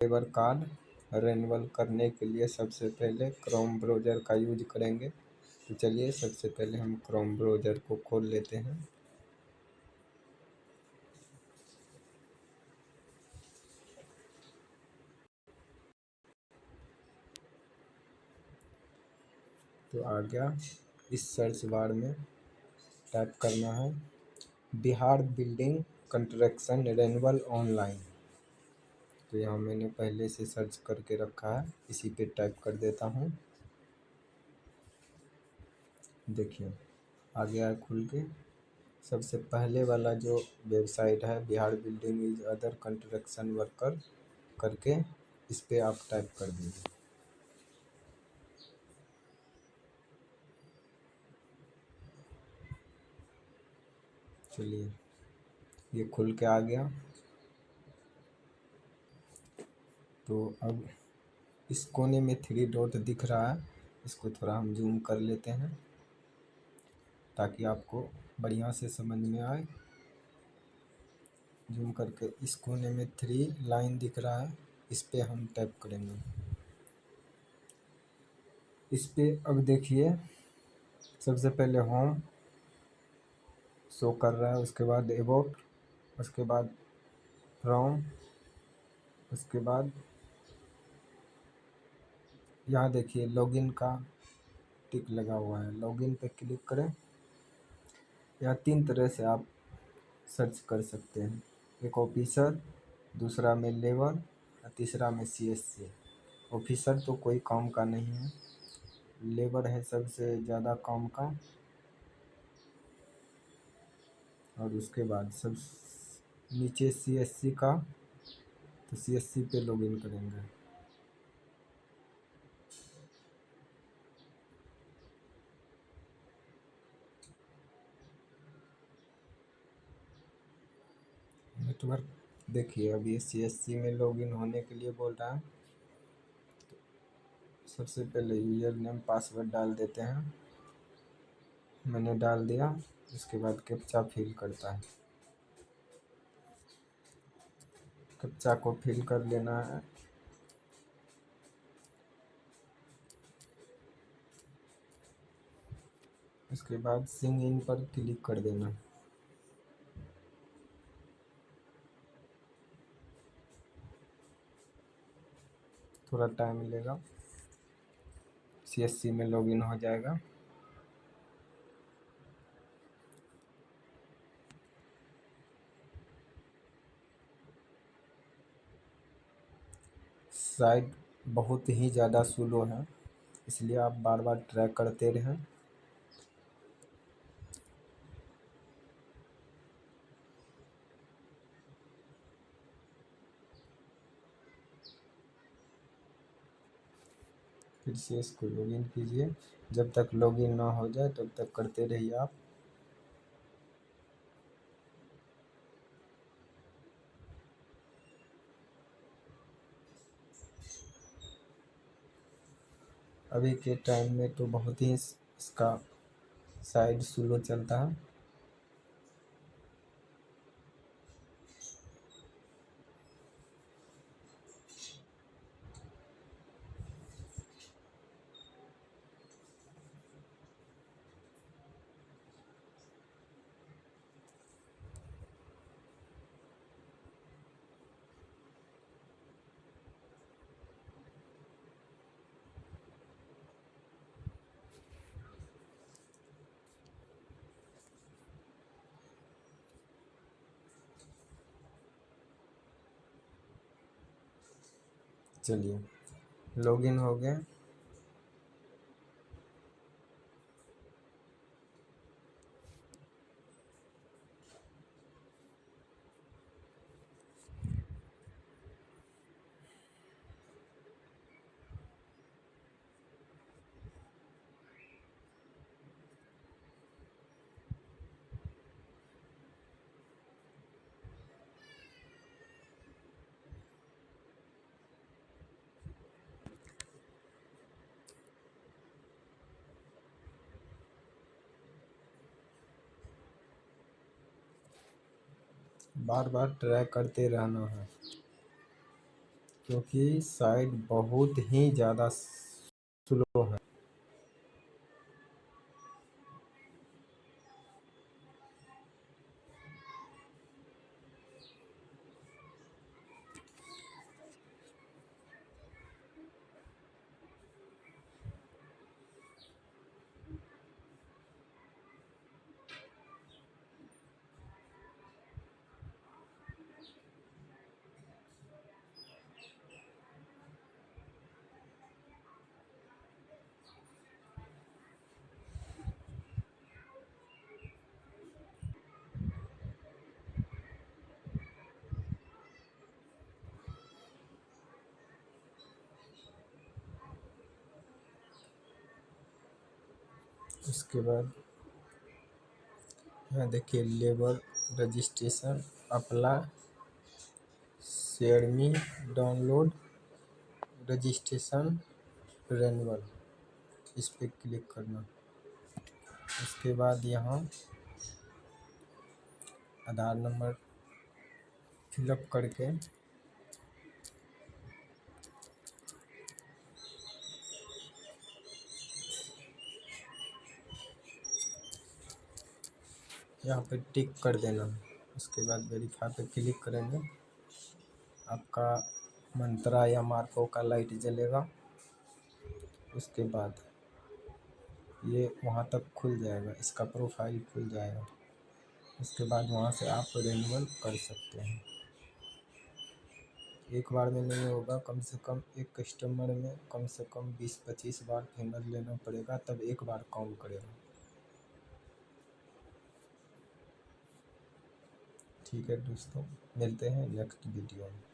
Labour card renewal करने के लिए सबसे पहले क्रोम ब्राउज़र का यूज करेंगे। तो चलिए सबसे पहले हम क्रोम ब्राउज़र को खोल लेते हैं। तो आ गया। इस सर्च बार में टाइप करना है Bihar building construction renewal online. तो यहाँ मैंने पहले से सर्च करके रखा है, इसी पे टाइप कर देता हूँ। देखिए आ गया है खुल के। सबसे पहले वाला जो वेबसाइट है Bihar building is other construction worker करके, इस पे आप टाइप कर दीजिए। चलिए ये खुल के आ गया। तो अब इस कोने में 3 डॉट दिख रहा है, इसको थोड़ा हम जूम कर लेते हैं ताकि आपको बढ़िया से समझ में आए। जूम करके इस कोने में 3 लाइन दिख रहा है, इस पे हम टाइप करेंगे। इस पे अब देखिए सबसे पहले होम शो कर रहा है, उसके बाद अबाउट, उसके बाद फ्रॉम, उसके बाद यहाँ देखिए लॉगिन का टिक लगा हुआ है। लॉगिन पे क्लिक करें। यहाँ 3 तरह से आप सर्च कर सकते हैं, एक ऑफिसर, दूसरा में लेबर और तीसरा में सीएससी। ऑफिसर तो कोई काम का नहीं है, लेबर है सबसे ज़्यादा काम का, और उसके बाद सब नीचे सीएससी का। तो सीएससी पे लॉगिन करेंगे। नेटवर्क देखिए अब ये सीएससी में लॉगिन होने के लिए बोल रहा है। सबसे पहले यूजर नेम पासवर्ड डाल देते हैं। मैंने डाल दिया। उसके बाद कैप्चा फिल करता है, कैप्चा को फिल कर लेना है। उसके बाद सिंग इन पर क्लिक कर देना। थोड़ा टाइम लेगा, सीएससी में लॉगिन हो जाएगा। साइट बहुत ही ज़्यादा स्लो है, इसलिए आप बार बार ट्राई करते रहें। फिर से इसको लॉगिन कीजिए। जब तक लॉगिन ना हो जाए तब तक करते रहिए आप। अभी के टाइम में तो बहुत ही इसका साइड स्लो चलता है। चलिए लॉगिन हो गए। बार बार ट्राई करते रहना है, क्योंकि साइट बहुत ही ज़्यादा स्लो है। उसके बाद यहाँ देखिए labour registration apply share me download registration renewal, इस पर क्लिक करना। उसके बाद यहाँ आधार नंबर फिलअप करके यहाँ पे टिक कर देना। उसके बाद वेरीफाई पे क्लिक करेंगे, आपका मंत्रा या मार्को का लाइट जलेगा। उसके बाद ये वहाँ तक खुल जाएगा, इसका प्रोफाइल खुल जाएगा। उसके बाद वहाँ से आप रिन्यूअल कर सकते हैं। एक बार में नहीं होगा, कम से कम एक कस्टमर में कम से कम 20-25 बार पेमेंट लेना पड़ेगा, तब एक बार काउंट करेगा। ठीक है दोस्तों, मिलते हैं नेक्स्ट वीडियो में।